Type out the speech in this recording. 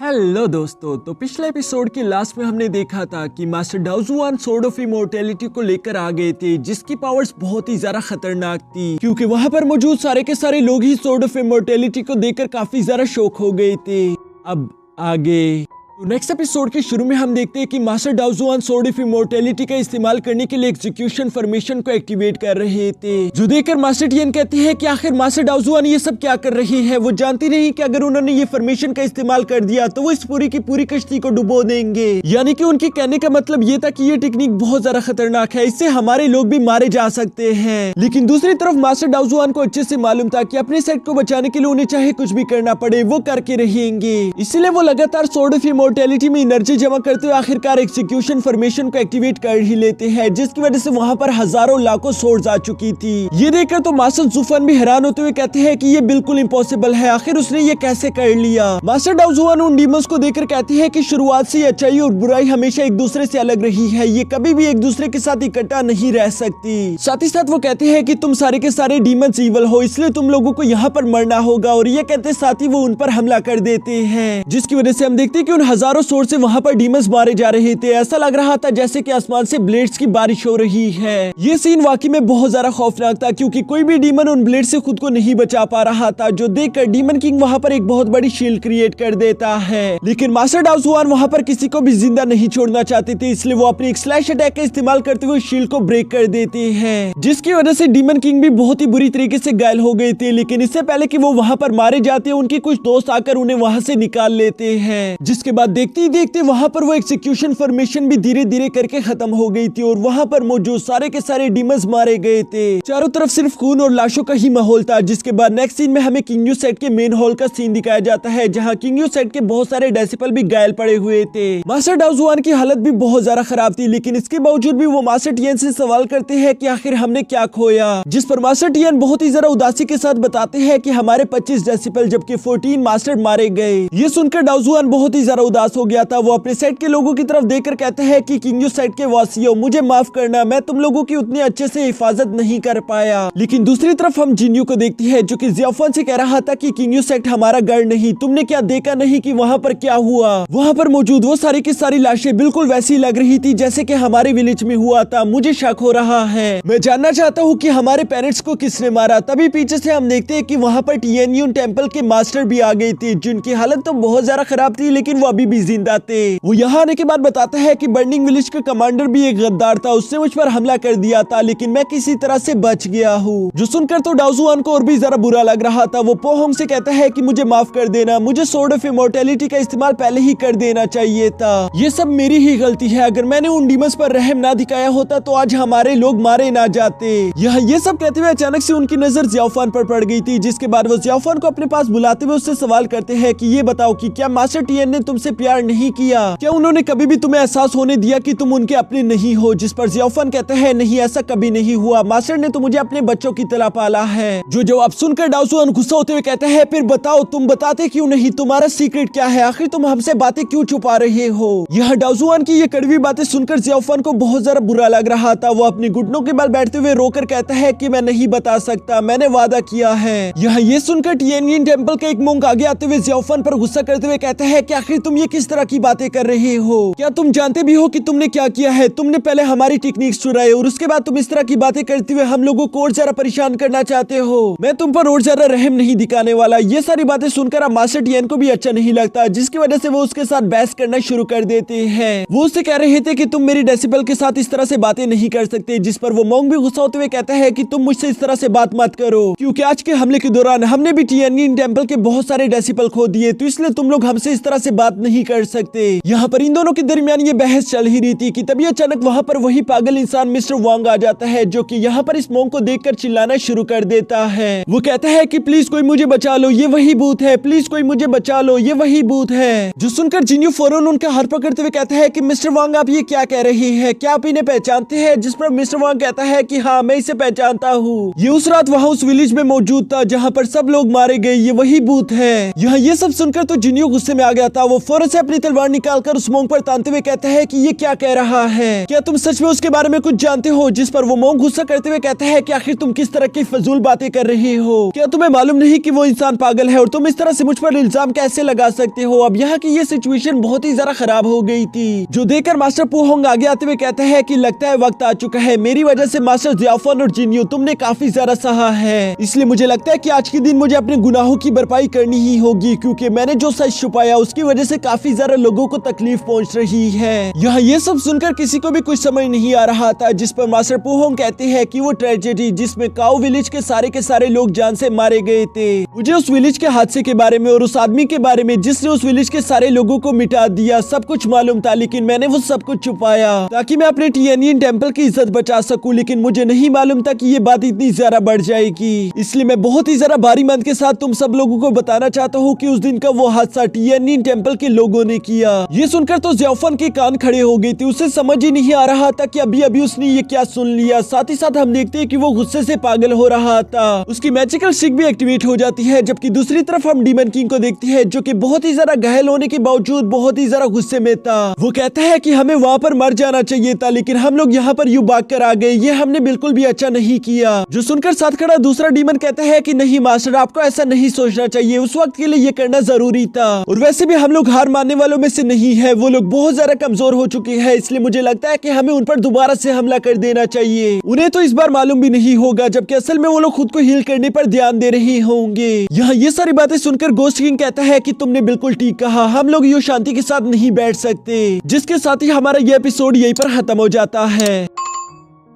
Hello दोस्तों, तो पिछले एपिसोड के लास्ट में हमने देखा था कि मास्टर डाओजुआन सोर्ड ऑफ इमॉर्टैलिटी को लेकर आ गए थे, जिसकी पावर्स बहुत ही ज्यादा खतरनाक थी क्योंकि वहां पर मौजूद सारे के सारे लोग ही सोर्ड ऑफ इमॉर्टैलिटी को देखकर काफी ज्यादा शॉक हो गए थे। अब आगे तो नेक्स्ट एपिसोड के शुरू में हम देखते हैं कि मास्टर डाओजुआन सोर्ड ऑफ इमॉर्टैलिटी का इस्तेमाल करने के लिए एग्जीक्यूशन फॉर्मेशन को एक्टिवेट कर रहे थे, जो देखकर मास्टर टियन कहते हैं कि आखिर मास्टर डाओजुआन ये सब क्या कर रही है। वो जानती नहीं कि अगर उन्होंने ये फॉर्मेशन का इस्तेमाल कर दिया तो वो इस पूरी की पूरी कश्ती को डुबो देंगे। यानी कि उनके कहने का मतलब ये था कि ये टेक्निक बहुत ज्यादा खतरनाक है, इससे हमारे लोग भी मारे जा सकते हैं। लेकिन दूसरी तरफ मास्टर डाओजुआन को अच्छे से मालूम था कि अपने सेट को बचाने के लिए उन्हें चाहे कुछ भी करना पड़े वो करके रहेंगे, इसलिए वो लगातार सोर्ड ऑफ इमॉर्टैलिटी में एनर्जी जमा करते हुए आखिरकार एग्जीक्यूशन फॉर्मेशन को एक्टिवेट कर ही लेते हैं, जिसकी वजह से वहां पर हजारों लाखों सोर्ड्स आ चुकी थी। ये देखकर तो मास्टर जुफान भी हैरान होते हुए कहते हैं कि ये बिल्कुल इम्पॉसिबल है, आखिर उसने ये कैसे कर लिया। मास्टर डाओजुआन उन डीमंस को देखकर कहते हैं कि शुरुआत से अच्छाई और बुराई हमेशा एक दूसरे से अलग रही है, ये कभी भी एक दूसरे के साथ इकट्ठा नहीं रह सकती। साथ ही साथ वो कहते हैं कि तुम सारे के सारे डीमंस ईवल हो, इसलिए तुम लोगों को यहाँ पर मरना होगा। और ये कहते साथ ही वो उन पर हमला कर देते हैं, जिसकी वजह से हम देखते हैं कि उन हजारों सोर्ड से वहां पर डीमंस मारे जा रहे थे। ऐसा लग रहा था जैसे कि आसमान से ब्लेड्स की बारिश हो रही है। ये सीन वाकई में बहुत ज्यादा खौफनाक था क्योंकि कोई भी डीमन उन ब्लेड से खुद को नहीं बचा पा रहा था, जो देखकर डीमन किंग वहां पर एक बहुत बड़ी शील्ड क्रिएट कर देता है। लेकिन मास्टर डाओजुआन वहां पर किसी को भी जिंदा नहीं छोड़ना चाहते थे, इसलिए वो अपनी एक स्लैश अटैक का इस्तेमाल करते हुए शील्ड को ब्रेक कर देते हैं, जिसकी वजह से डीमन किंग भी बहुत ही बुरी तरीके से घायल हो गए थे। लेकिन इससे पहले कि वो वहां पर मारे जाते, उनके कुछ दोस्त आकर उन्हें वहां से निकाल लेते हैं, जिसके बाद देखते ही देखते वहां पर वो एग्जीक्यूशन फॉर्मेशन भी धीरे धीरे करके खत्म हो गई थी और वहां पर मौजूद सारे के सारे डीमंस मारे गए थे। चारों तरफ सिर्फ खून और लाशों का ही माहौल था। जिसके बाद नेक्स्ट सीन में हमें किंग यू सेट के मेन हॉल का सीन दिखाया जाता है, जहां किंग यू सेट के बहुत सारे डेसिपल भी घायल पड़े हुए थे। मास्टर डाओजुआन की हालत भी बहुत ज्यादा खराब थी, लेकिन इसके बावजूद भी वो मास्टर टियन से सवाल करते हैं कि आखिर हमने क्या खोया, जिस पर मास्टर टियन बहुत ही ज्यादा उदासी के साथ बताते हैं कि हमारे 25 डेसिपल जबकि 14 मास्टर मारे गए। ये सुनकर डाओजुआन बहुत ही ज्यादा उदास हो गया था। वो अपने सेट के लोगों की तरफ देखकर कहते हैं कि किंग यू सेट के वासियों, मुझे माफ करना, मैं तुम लोगों की उतनी अच्छे से हिफाजत नहीं कर पाया। लेकिन दूसरी तरफ हम जिन्यू को देखते हैं जो कि जियाफान से कह रहा था कि किंग यू सेट हमारा घर नहीं, तुमने क्या देखा नहीं कि वहां पर क्या हुआ। वहां पर मौजूद वो सारी की सारी लाशें बिल्कुल वैसी लग रही थी जैसे कि हमारे विलेज में हुआ था। मुझे शक हो रहा है, मैं जानना चाहता हूँ कि हमारे पेरेंट्स को किसने मारा। तभी पीछे से हम देखते हैं कि वहां पर टिएनयून टेम्पल के मास्टर भी आ गए थे, जिनकी हालत तो बहुत ज्यादा खराब थी, लेकिन वो अभी भी जिंदा थे। वो यहाँ आने के बाद बताता है कि बर्निंग विलेज का कमांडर भी एक गद्दार था, उसने मुझ पर हमला कर दिया था, लेकिन मैं किसी तरह से बच गया हूँ। जो सुनकर तो डाओजुआन को और भी जरा बुरा लग रहा था। वो पोहोंग से कहता है कि मुझे माफ कर देना, मुझे सोर्ड ऑफ इमॉर्टैलिटी का इस्तेमाल पहले ही कर देना चाहिए था, ये सब मेरी ही गलती है। अगर मैंने उन डीमंस पर रहम ना दिखाया होता तो आज हमारे लोग मारे ना जाते। ये सब कहते हुए अचानक से उनकी नजर जियाफान पर पड़ गई थी, जिसके बाद वो जियाफान को अपने पास बुलाते हुए उससे सवाल करते हैं कि ये बताओ कि क्या मास्टर टियन ने तुमसे प्यार नहीं किया, क्या उन्होंने कभी भी तुम्हें एहसास होने दिया कि तुम उनके अपने नहीं हो। जिस पर जियाफान कहते हैं नहीं, ऐसा कभी नहीं हुआ, मास्टर ने तो मुझे अपने बच्चों की तरह पाला है। जो जवाब सुनकर डाओजुआन गुस्सा होते हुए कहते हैं फिर बताओ, तुम बताते क्यों नहीं, तुम्हारा सीक्रेट क्या है, आखिर तुम हमसे बातें क्यों छुपा रहे हो। यह डाओजुआन की ये कड़वी बातें सुनकर जियाफान को बहुत ज्यादा बुरा लग रहा था। वो अपनी घुटनों के बल बैठते हुए रोकर कहता है कि मैं नहीं बता सकता, मैंने वादा किया है। ये सुनकर टिएनयन टेम्पल का एक मोंक आगे आते हुए जियाफान पर गुस्सा करते हुए कहता है कि आखिर तुम ये किस तरह की बातें कर रहे हो, क्या तुम जानते भी हो कि तुमने क्या किया है। तुमने पहले हमारी टेक्निक्स चुराए और उसके बाद तुम इस तरह की बातें करते हुए हम लोगों को और ज्यादा परेशान करना चाहते हो। मैं तुम पर और ज्यादा रहम नहीं दिखाने वाला। ये सारी बातें सुनकर अब मास्टर टियन को भी अच्छा नहीं लगता, जिसकी वजह से वो उसके साथ बहस करना शुरू कर देते हैं। वो उससे कह रहे थे कि तुम मेरी डेसिबल के साथ इस तरह से बातें नहीं कर सकते, जिस पर वो मोंग भी गुस्सा होते हुए कहता है कि तुम मुझसे इस तरह से बात मत करो, क्योंकि आज के हमले के दौरान हमने भी टिएनयन टेम्पल के बहुत सारे डेसिबल खो दिए, तो इसलिए तुम लोग हमसे इस तरह से बात नहीं कर सकते। यहाँ पर इन दोनों के दरमियान ये बहस चल ही रही थी कि तभी अचानक वहाँ पर वही पागल इंसान मिस्टर वांग आ जाता है, जो कि यहाँ पर इस मोंग को देखकर चिल्लाना शुरू कर देता है। वो कहता है कि प्लीज कोई मुझे बचा लो, ये वही भूत है, प्लीज कोई मुझे बचा लो, ये वही भूत है। जो सुनकर जिन्यू फौरन उनका हाथ पकड़ते हुए कहता है कि मिस्टर वांग आप ये क्या कह रही है, क्या आप इन्हें पहचानते हैं। जिस पर मिस्टर वांग कहता है कि हाँ मैं इसे पहचानता हूँ, ये उस रात वहाँ उस विलेज में मौजूद था जहाँ पर सब लोग मारे गए, ये वही भूत है। यहाँ ये सब सुनकर तो जिन्यू गुस्से में आ गया था। वो फौरन से अपनी तलवार निकालकर उस मोंग पर तानते हुए कहता है कि ये क्या कह रहा है, क्या तुम सच में उसके बारे में कुछ जानते हो? जिस पर वो मोंग गुस्सा करते हुए कहता है कि आखिर तुम किस तरह की फजूल बातें कर रहे हो, क्या तुम्हें मालूम नहीं कि वो इंसान पागल है और तुम इस तरह से मुझ पर इल्जाम कैसे लगा सकते हो? अब यहाँ की ये सिचुएशन बहुत ही ज्यादा खराब हो गई थी, जो देखकर मास्टर पू होंग आगे आते हुए कहता है कि लगता है वक्त आ चुका है, मेरी वजह से मास्टर ज़ियाफन और जिन्यू तुमने काफी ज्यादा सहा है, इसलिए मुझे लगता है कि आज के दिन मुझे अपने गुनाहों की भरपाई करनी ही होगी, क्योंकि मैंने जो सच छुपाया उसकी वजह से काफी ज्यादा लोगों को तकलीफ पहुंच रही है। यहाँ ये सब सुनकर किसी को भी कुछ समझ नहीं आ रहा था, जिस पर मास्टर पू होंग कहते हैं कि वो ट्रेजेडी जिसमें काओ विलेज के सारे लोग जान से मारे गए थे, मुझे उस विलेज के हादसे के बारे में और उस आदमी के बारे में जिसने उस विलेज के सारे लोगों को मिटा दिया सब कुछ मालूम था, लेकिन मैंने वो सब कुछ छुपाया ताकि मैं अपने टिएनियन टेंपल की इज्जत बचा सकूं, लेकिन मुझे नहीं मालूम था कि ये बात इतनी ज्यादा बढ़ जाएगी, इसलिए मैं बहुत ही ज्यादा भारी मन के साथ तुम सब लोगों को बताना चाहता हूँ कि उस दिन का वो हादसा टिएनियन टेंपल के लोगों ने किया। ये सुनकर तो ज़ियाफन के कान खड़े हो गए थे, उसे समझ ही नहीं आ रहा था कि अभी अभी उसने ये क्या सुन लिया। साथ ही साथ हम देखते हैं कि वो गुस्से से पागल हो रहा था, उसकी मैजिकल स्टिक भी एक्टिवेट हो जाती है, जबकि दूसरी तरफ हम डीमन किंग को देखते हैं जो कि बहुत ही ज्यादा घायल होने के बावजूद बहुत ही ज्यादा गुस्से में था। वो कहता है कि हमें वहाँ पर मर जाना चाहिए था, लेकिन हम लोग यहाँ पर यूं भाग कर आ गए, ये हमने बिल्कुल भी अच्छा नहीं किया। जो सुनकर साथ खड़ा दूसरा डीमन कहता है कि नहीं मास्टर, आपको ऐसा नहीं सोचना चाहिए, उस वक्त के लिए ये करना जरूरी था, और वैसे भी हम लोग हार मानने वालों में से नहीं है, वो लोग बहुत ज्यादा कमजोर हो चुके हैं, इसलिए मुझे लगता है कि हमें उन पर दोबारा से हमला कर देना चाहिए। उन्हें तो इस बार मालूम भी नहीं होगा, जबकि असल में वो लोग खुद को हील करने पर ध्यान दे रहे होंगे। यहाँ ये सारी बातें सुनकर गोस्ट किंग कहता है कि तुमने बिल्कुल ठीक कहा, हम लोग यूं शांति के साथ नहीं बैठ सकते, जिसके साथ ही हमारा ये एपिसोड यहीं पर खत्म हो जाता है।